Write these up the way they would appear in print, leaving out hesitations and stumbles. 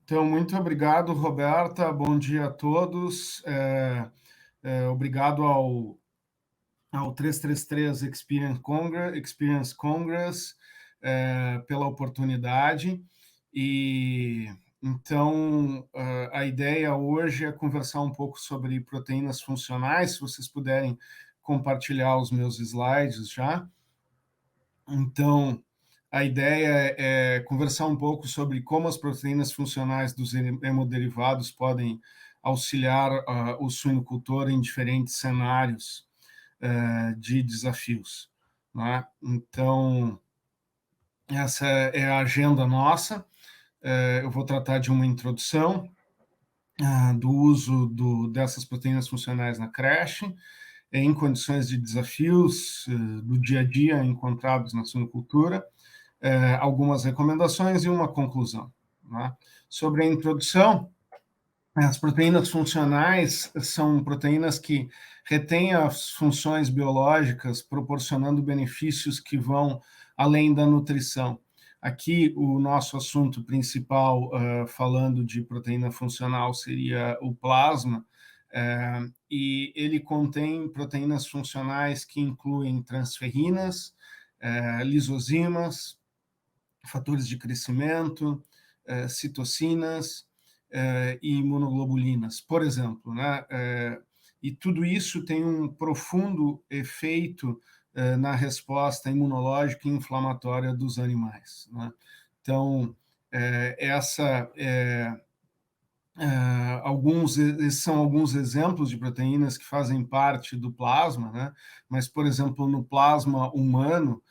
Então, muito obrigado, Roberta. Bom dia a todos. Obrigado ao 333 Experience Congress pela oportunidade. E então, a ideia hoje é conversar um pouco sobre proteínas funcionais. Se vocês puderem compartilhar os meus slides já. Então, a ideia é conversar um pouco sobre como as proteínas funcionais dos hemoderivados podem auxiliar o suinocultor em diferentes cenários de desafios, né? Então, essa é a agenda nossa. Eu vou tratar de uma introdução do uso dessas proteínas funcionais na creche, em condições de desafios do dia a dia encontrados na suinocultura, algumas recomendações e uma conclusão, né? Sobre a introdução, as proteínas funcionais são proteínas que retêm as funções biológicas, proporcionando benefícios que vão além da nutrição. Aqui, o nosso assunto principal, falando de proteína funcional, seria o plasma, e ele contém proteínas funcionais que incluem transferrinas, lisosimas, fatores de crescimento, citocinas e imunoglobulinas, por exemplo, né? E tudo isso tem um profundo efeito na resposta imunológica e inflamatória dos animais, né? Então, esses são alguns exemplos de proteínas que fazem parte do plasma, né? Mas, por exemplo, no plasma humano,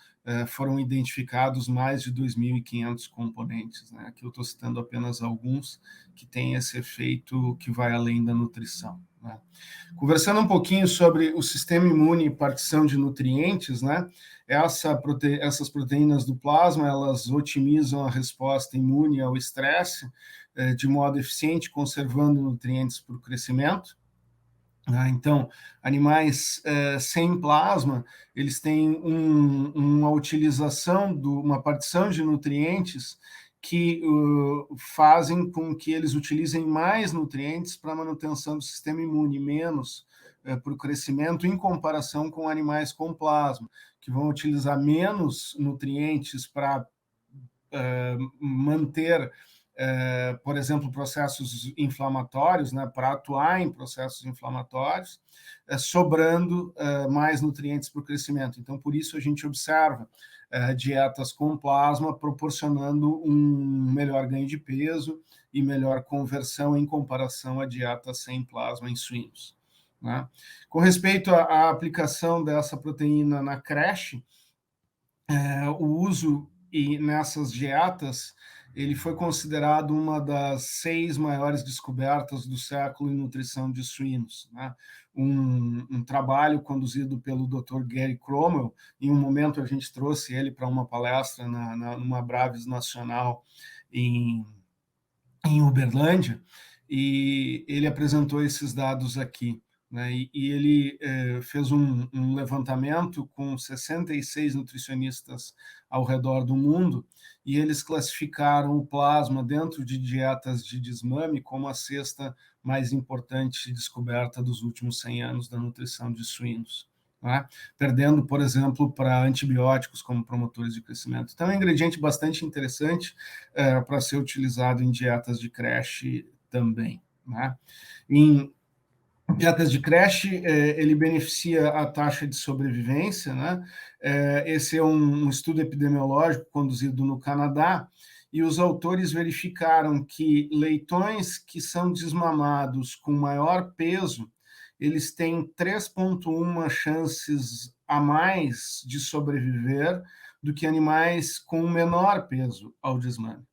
foram identificados mais de 2.500 componentes, né? Aqui eu estou citando apenas alguns que têm esse efeito que vai além da nutrição, né? Conversando um pouquinho sobre o sistema imune e partição de nutrientes, né? Essas proteínas do plasma, elas otimizam a resposta imune ao estresse de modo eficiente, conservando nutrientes para o crescimento. Então, animais sem plasma, eles têm uma utilização, uma partição de nutrientes que fazem com que eles utilizem mais nutrientes para a manutenção do sistema imune, menos para o crescimento, em comparação com animais com plasma, que vão utilizar menos nutrientes para manter, por exemplo, processos inflamatórios, né, para atuar em processos inflamatórios, sobrando mais nutrientes para o crescimento. Então, por isso a gente observa dietas com plasma proporcionando um melhor ganho de peso e melhor conversão em comparação à dieta sem plasma em suínos, né? Com respeito à aplicação dessa proteína na creche, o uso nessas dietas, ele foi considerado uma das 6 maiores descobertas do século em nutrição de suínos, né? Um trabalho conduzido pelo Dr. Gary Cromwell. Em um momento a gente trouxe ele para uma palestra numa Braves Nacional em Uberlândia, e ele apresentou esses dados aqui, né? E ele fez um levantamento com 66 nutricionistas ao redor do mundo, e eles classificaram o plasma dentro de dietas de desmame como a sexta mais importante descoberta dos últimos 100 anos da nutrição de suínos, né? Perdendo, por exemplo, para antibióticos como promotores de crescimento. Então, é um ingrediente bastante interessante para ser utilizado em dietas de creche também, né? Em dietas de creche, ele beneficia a taxa de sobrevivência, né? Esse é um estudo epidemiológico conduzido no Canadá, e os autores verificaram que leitões que são desmamados com maior peso, eles têm 3,1 chances a mais de sobreviver do que animais com menor peso ao desmame.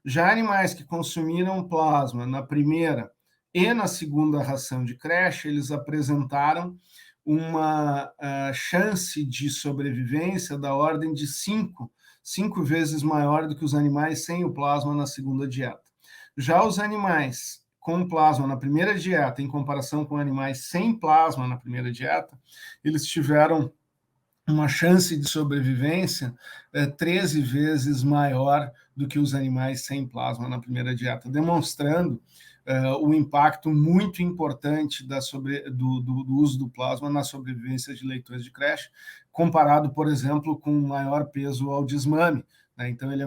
Já animais que consumiram plasma na primeira e na segunda ração de creche, eles apresentaram uma chance de sobrevivência da ordem de 5 vezes maior do que os animais sem o plasma na segunda dieta. Já os animais com plasma na primeira dieta, em comparação com animais sem plasma na primeira dieta, eles tiveram uma chance de sobrevivência 13 vezes maior do que os animais sem plasma na primeira dieta, demonstrando o impacto muito importante do uso do plasma na sobrevivência de leitões de creche, comparado, por exemplo, com o maior peso ao desmame, né? Então, ele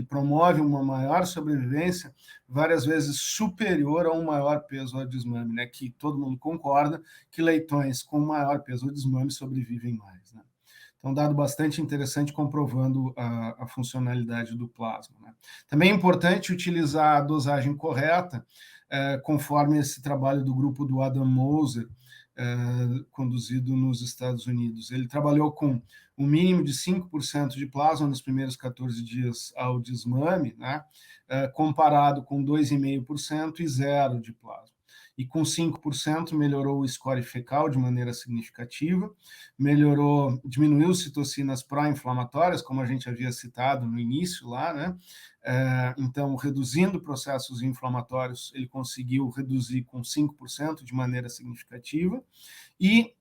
promove uma maior sobrevivência, várias vezes superior a um maior peso ao desmame, né? Que todo mundo concorda que leitões com maior peso ao desmame sobrevivem mais, né? Então, dado bastante interessante comprovando a funcionalidade do plasma, né? Também é importante utilizar a dosagem correta, conforme esse trabalho do grupo do Adam Moser, conduzido nos Estados Unidos. Ele trabalhou com um mínimo de 5% de plasma nos primeiros 14 dias ao desmame, né? Comparado com 2,5% e zero de plasma. E com 5% melhorou o score fecal de maneira significativa, diminuiu citocinas pró-inflamatórias, como a gente havia citado no início lá, né? Então, reduzindo processos inflamatórios, ele conseguiu reduzir com 5% de maneira significativa, e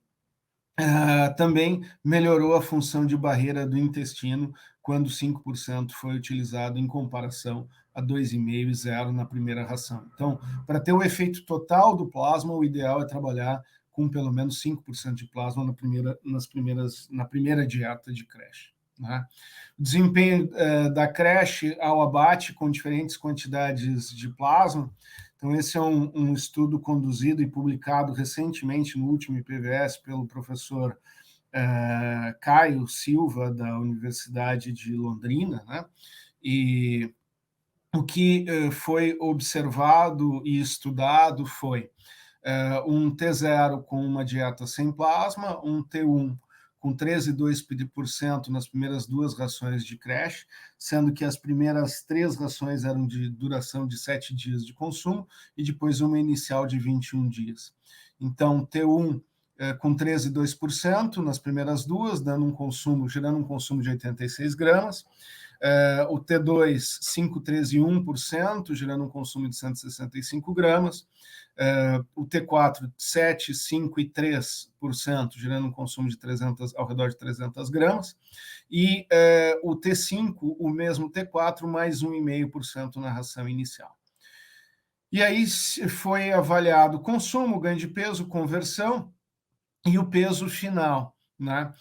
também melhorou a função de barreira do intestino, quando 5% foi utilizado em comparação a 2,5% e 0% na primeira ração. Então, para ter o efeito total do plasma, o ideal é trabalhar com pelo menos 5% de plasma na primeira dieta de creche, né? O desempenho da creche ao abate com diferentes quantidades de plasma. Então, esse é um estudo conduzido e publicado recentemente no último IPVS pelo professor Caio Silva, da Universidade de Londrina, né? E o que foi observado e estudado foi um T0 com uma dieta sem plasma, um T1 com 13,2% nas primeiras 2 rações de creche, sendo que as primeiras 3 rações eram de duração de 7 dias de consumo e depois uma inicial de 21 dias. Então, T1 com 13,2% nas primeiras 2, gerando um consumo de 86 gramas. O T2, 5,13,1%, gerando um consumo de 165 gramas. O T4, 7, 5 e 3%, gerando um consumo de ao redor de 300 gramas. E o T5, o mesmo T4, mais 1,5% na ração inicial. E aí foi avaliado o consumo, ganho de peso, conversão e o peso final, né?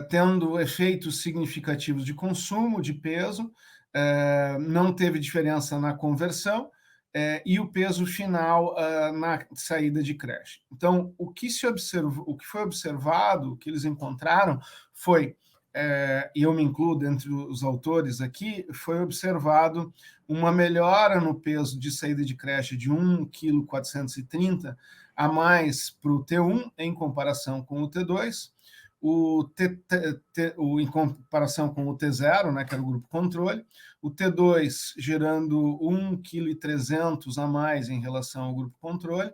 Tendo efeitos significativos de consumo, de peso, não teve diferença na conversão, e o peso final na saída de creche. Então, o que foi observado, o que eles encontraram foi, e eu me incluo dentre os autores aqui, foi observado uma melhora no peso de saída de creche de 1,430 kg a mais para o T1 em comparação com o T2, em comparação com o T0, né, que era o grupo controle, o T2 gerando 1,3 kg a mais em relação ao grupo controle,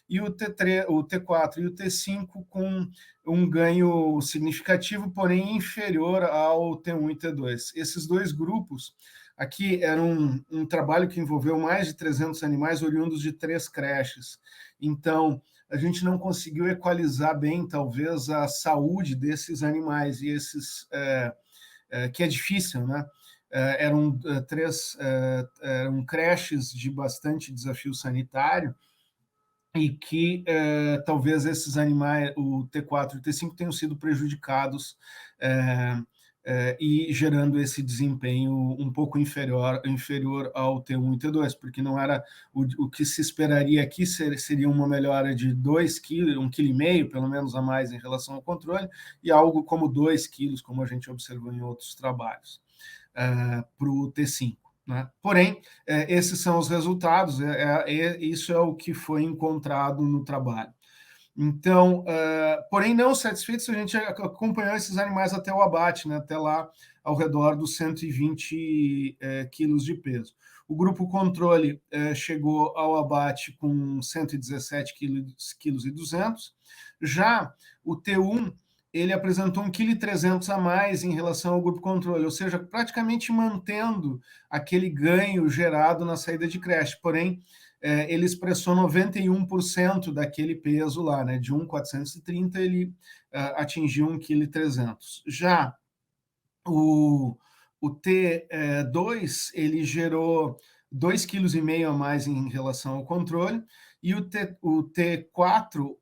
e o T4 e o T5 com um ganho significativo, porém inferior ao T1 e T2. Esses dois grupos aqui era um trabalho que envolveu mais de 300 animais oriundos de 3 creches. Então, a gente não conseguiu equalizar bem, talvez, a saúde desses animais, e que é difícil, né? Eram creches de bastante desafio sanitário, e que talvez esses animais, o T4 e o T5, tenham sido prejudicados e gerando esse desempenho um pouco inferior ao T1 e T2, porque não era o que se esperaria aqui, seria uma melhora de 2 kg, 1,5 kg, pelo menos a mais em relação ao controle, e algo como 2 quilos, como a gente observou em outros trabalhos, para o T5. Né? Porém, esses são os resultados, isso é o que foi encontrado no trabalho. Então, porém, não satisfeitos, a gente acompanhou esses animais até o abate, né? Até lá ao redor dos 120 quilos de peso. O grupo controle chegou ao abate com 117 quilos e 200. Já o T1, ele apresentou 1,3 kg a mais em relação ao grupo controle, ou seja, praticamente mantendo aquele ganho gerado na saída de creche. Porém, ele expressou 91% daquele peso lá, né? De 1,430, ele atingiu 1,3 kg. Já o T2 ele gerou 2,5 kg a mais em relação ao controle, e o T4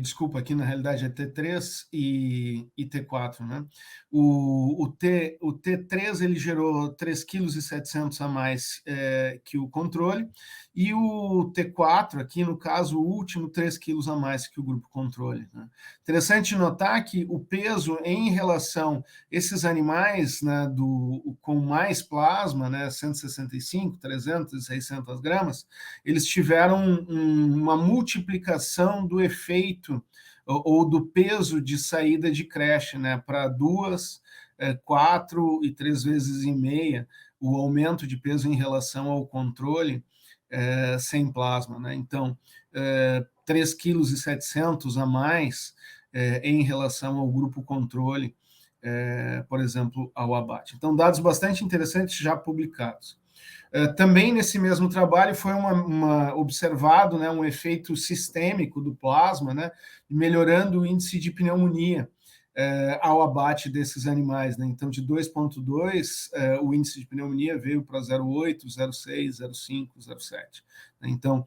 desculpa, aqui na realidade é T3 e T4, né? O T3 ele gerou 3,7 kg a mais que o controle, e o T4, aqui no caso, o último, 3 quilos a mais que o grupo controle, né? Interessante notar que o peso em relação a esses animais, né, com mais plasma, né, 165, 300, 600 gramas, eles tiveram uma multiplicação do efeito ou do peso de saída de creche, né, para 2, 4 e 3 vezes e meia o aumento de peso em relação ao controle sem plasma, né? Então, 3,7 kg a mais em relação ao grupo controle, por exemplo, ao abate. Então, dados bastante interessantes já publicados. Também nesse mesmo trabalho foi observado, né, um efeito sistêmico do plasma, né, melhorando o índice de pneumonia ao abate desses animais, né? Então, de 2,2, o índice de pneumonia veio para 0,8, 0,6, 0,5, 0,7. Então,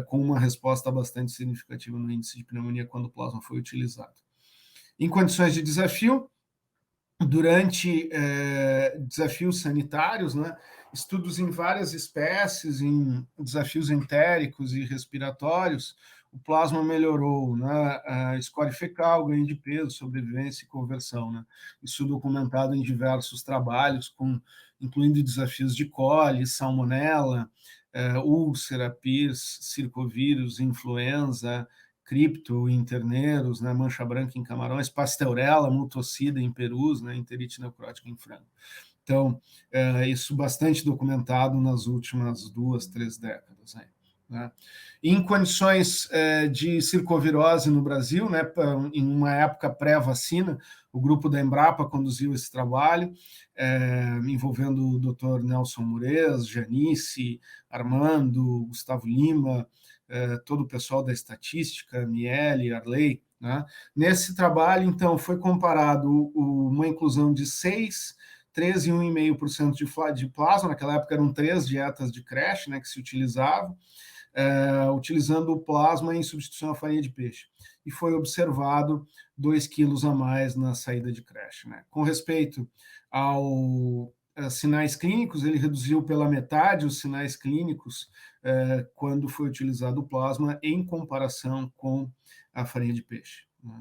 com uma resposta bastante significativa no índice de pneumonia quando o plasma foi utilizado. Em condições de desafio, durante desafios sanitários, né, estudos em várias espécies, em desafios entéricos e respiratórios, o plasma melhorou, né, a score fecal, ganho de peso, sobrevivência e conversão, né? Isso documentado em diversos trabalhos, incluindo desafios de coli, salmonela, úlcera, PIRS, circovírus, influenza, cripto em terneiros, né, mancha branca em camarões, pastelrela, multocida em perus, né, enterite necrótica em frango. Então, isso bastante documentado nas últimas 2, 3 décadas. Né? Em condições de circovirose no Brasil, né, em uma época pré-vacina, o grupo da Embrapa conduziu esse trabalho, envolvendo o Dr. Nelson Murez, Janice, Armando, Gustavo Lima, todo o pessoal da estatística, Miele, Arley, né? Nesse trabalho, então, foi comparado uma inclusão de 6, 13 e 1,5% de plasma, naquela época eram 3 dietas de creche, né, que se utilizavam, utilizando o plasma em substituição à farinha de peixe. E foi observado 2 quilos a mais na saída de creche, né? Com respeito ao sinais clínicos, ele reduziu pela metade os sinais clínicos quando foi utilizado o plasma em comparação com a farinha de peixe, né?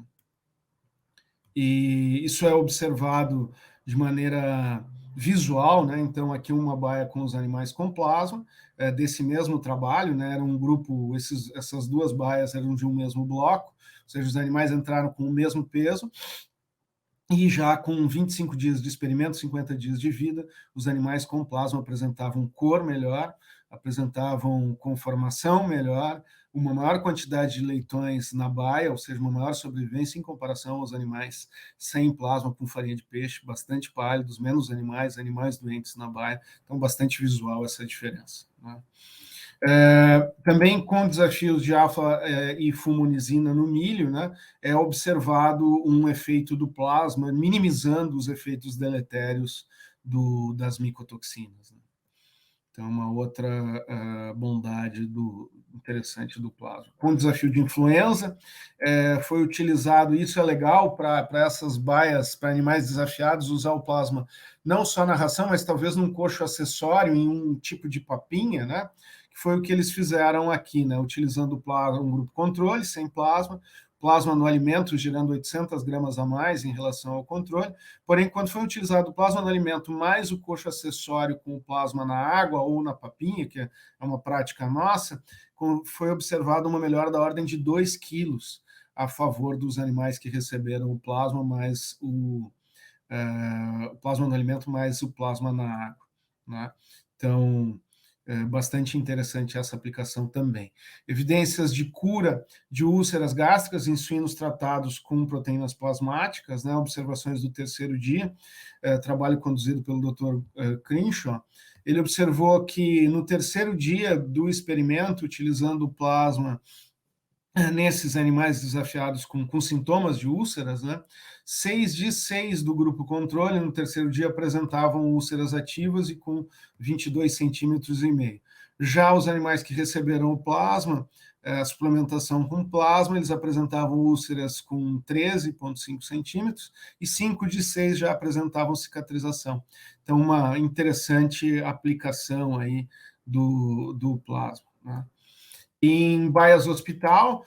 E isso é observado de maneira visual, né? Então, aqui uma baia com os animais com plasma, desse mesmo trabalho, né? Era um grupo, essas 2 baias eram de um mesmo bloco, ou seja, os animais entraram com o mesmo peso, e já com 25 dias de experimento, 50 dias de vida, os animais com plasma apresentavam cor melhor, apresentavam conformação melhor, uma maior quantidade de leitões na baia, ou seja, uma maior sobrevivência em comparação aos animais sem plasma com farinha de peixe, bastante pálidos, menos animais doentes na baia, então bastante visual essa diferença, né? Também com desafios de alfa e fumonizina no milho, né, é observado um efeito do plasma, minimizando os efeitos deletérios das micotoxinas, né? Então, uma outra bondade interessante do plasma. Com o desafio de influenza, foi utilizado, isso é legal para essas baias, para animais desafiados, usar o plasma não só na ração, mas talvez num coxo acessório, em um tipo de papinha, né? Que foi o que eles fizeram aqui, né? Utilizando o plasma, um grupo controle, sem plasma no alimento, gerando 800 gramas a mais em relação ao controle. Porém, quando foi utilizado o plasma no alimento mais o coxo acessório com o plasma na água ou na papinha, que é uma prática nossa, foi observada uma melhora da ordem de 2 quilos a favor dos animais que receberam o plasma mais o plasma no alimento mais o plasma na água, né? Então, bastante interessante essa aplicação também. Evidências de cura de úlceras gástricas em suínos tratados com proteínas plasmáticas, né? Observações do 3º dia, trabalho conduzido pelo Dr. Crenshaw. Ele observou que no 3º dia do experimento, utilizando o plasma nesses animais desafiados com sintomas de úlceras, né, 6 de 6 do grupo controle, no terceiro dia, apresentavam úlceras ativas e com 22,5 centímetros. Já os animais que receberam o plasma, a suplementação com plasma, eles apresentavam úlceras com 13,5 centímetros e 5 de 6 já apresentavam cicatrização. Então, uma interessante aplicação aí do plasma, né? Em baias hospital,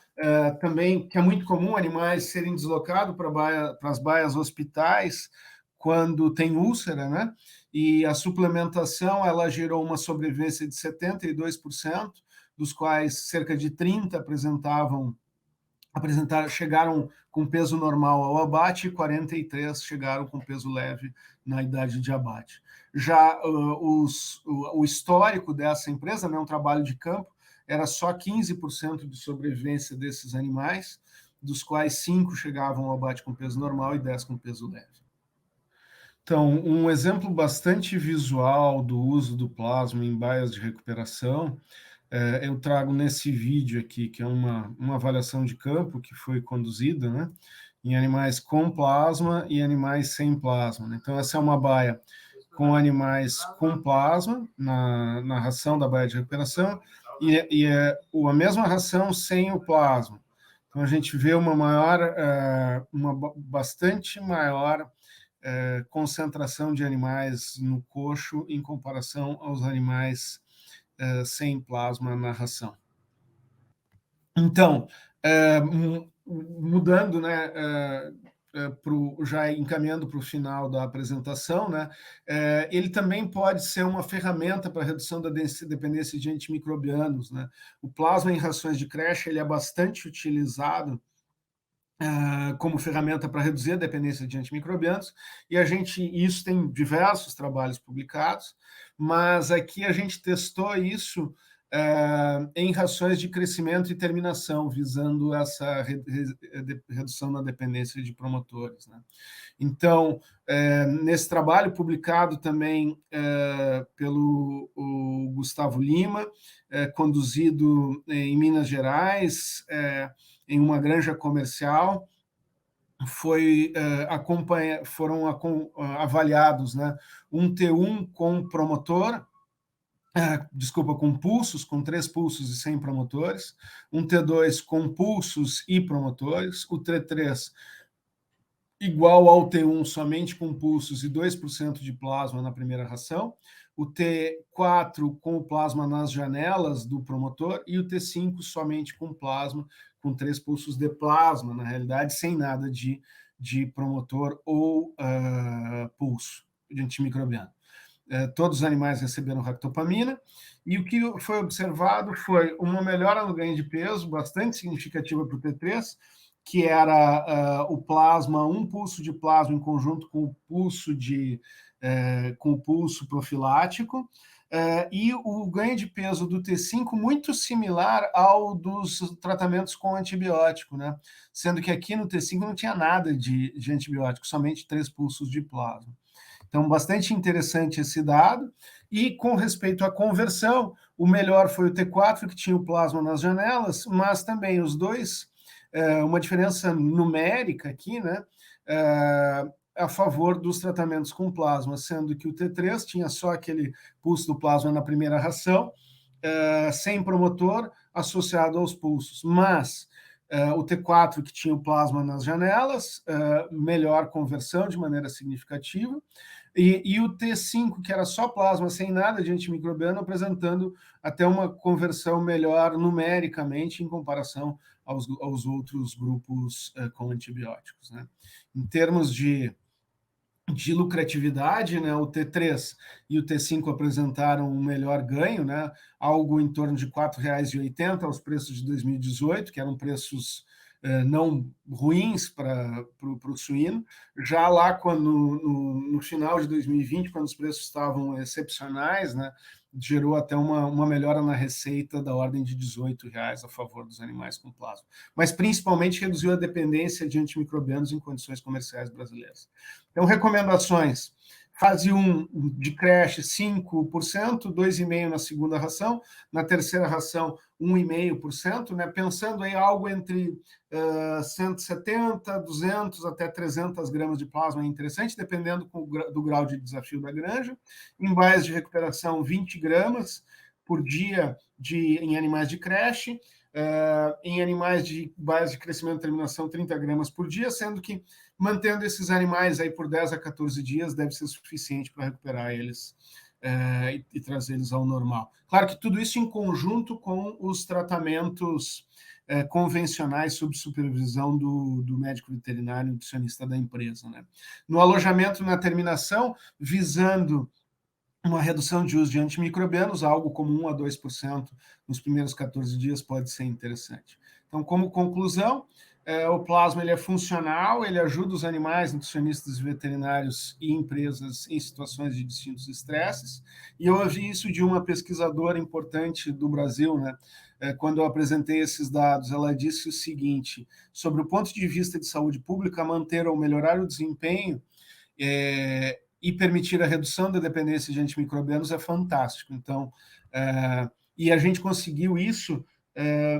também, que é muito comum animais serem deslocados para as baias hospitais quando tem úlcera, né? E a suplementação, ela gerou uma sobrevivência de 72%, dos quais cerca de 30 chegaram com peso normal ao abate e 43 chegaram com peso leve na idade de abate. Já o histórico dessa empresa, né, um trabalho de campo, era só 15% de sobrevivência desses animais, dos quais 5 chegavam ao abate com peso normal e 10 com peso leve. Então, um exemplo bastante visual do uso do plasma em baias de recuperação, eu trago nesse vídeo aqui, que é uma avaliação de campo que foi conduzida, né, em animais com plasma e animais sem plasma, né? Então, essa é uma baia com animais com plasma na ração da baia de recuperação e a mesma ração sem o plasma. Então, a gente vê uma bastante maior concentração de animais no coxo em comparação aos animais sem plasma na ração. Então, mudando, né, já encaminhando para o final da apresentação, né, ele também pode ser uma ferramenta para a redução da dependência de antimicrobianos, né? O plasma em rações de creche ele é bastante utilizado como ferramenta para reduzir a dependência de antimicrobianos, e isso tem diversos trabalhos publicados, mas aqui a gente testou isso em rações de crescimento e terminação, visando essa redução na dependência de promotores, né? Então, nesse trabalho publicado também pelo Gustavo Lima, conduzido em Minas Gerais, em uma granja comercial, foram avaliados, né, um T1 com promotor, com pulsos, com 3 pulsos e 100 promotores, um T2 com pulsos e promotores, o T3 igual ao T1 somente com pulsos e 2% de plasma na primeira ração, o T4 com o plasma nas janelas do promotor e o T5 somente com plasma, com 3 pulsos de plasma, na realidade, sem nada de promotor ou pulso de antimicrobiano. Todos os animais receberam ractopamina, e o que foi observado foi uma melhora no ganho de peso, bastante significativa para o T3, que era o plasma, um pulso de plasma em conjunto com o pulso profilático, e o ganho de peso do T5 muito similar ao dos tratamentos com antibiótico, né? Sendo que aqui no T5 não tinha nada de antibiótico, somente 3 pulsos de plasma. Então, bastante interessante esse dado. E com respeito à conversão, o melhor foi o T4, que tinha o plasma nas janelas, mas também os dois, uma diferença numérica aqui, né, a favor dos tratamentos com plasma, sendo que o T3 tinha só aquele pulso do plasma na primeira ração, sem promotor, associado aos pulsos, mas o T4, que tinha o plasma nas janelas, melhor conversão de maneira significativa, e o T5, que era só plasma, sem nada de antimicrobiano, apresentando até uma conversão melhor numericamente em comparação aos outros grupos com antibióticos, né? Em termos de lucratividade, né, o T3 e o T5 apresentaram um melhor ganho, né, algo em torno de R$ 4,80 aos preços de 2018, que eram preços não ruins para o suíno. Já lá, no final de 2020, quando os preços estavam excepcionais, né, gerou até uma melhora na receita da ordem de R$ 18 a favor dos animais com plasma. Mas, principalmente, reduziu a dependência de antimicrobianos em condições comerciais brasileiras. Então, recomendações. Fase 1 de creche, 5%, 2,5% na segunda ração, na terceira ração, 1,5%, né? Pensando em algo entre 170, 200 até 300 gramas de plasma é interessante, dependendo do grau de desafio da granja. Em base de recuperação, 20 gramas por dia em animais de creche, em animais de base de crescimento e terminação, 30 gramas por dia, sendo que mantendo esses animais aí por 10 a 14 dias deve ser suficiente para recuperar eles e trazê-los ao normal. Claro que tudo isso em conjunto com os tratamentos convencionais sob supervisão do médico veterinário nutricionista da empresa, né? No alojamento, na terminação, visando uma redução de uso de antimicrobianos, algo como 1 a 2% nos primeiros 14 dias pode ser interessante. Então, como conclusão, o plasma ele é funcional, ele ajuda os animais, nutricionistas, veterinários e empresas em situações de distintos estresses, e eu ouvi isso de uma pesquisadora importante do Brasil, né? Quando eu apresentei esses dados, ela disse o seguinte, sobre o ponto de vista de saúde pública, manter ou melhorar o desempenho e permitir a redução da dependência de antimicrobianos é fantástico. Então, e a gente conseguiu isso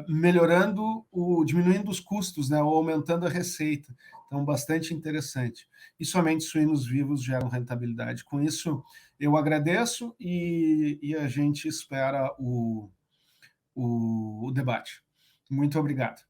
diminuindo os custos, né, ou aumentando a receita. Então, bastante interessante. E somente suínos vivos geram rentabilidade. Com isso, eu agradeço e a gente espera o debate. Muito obrigado.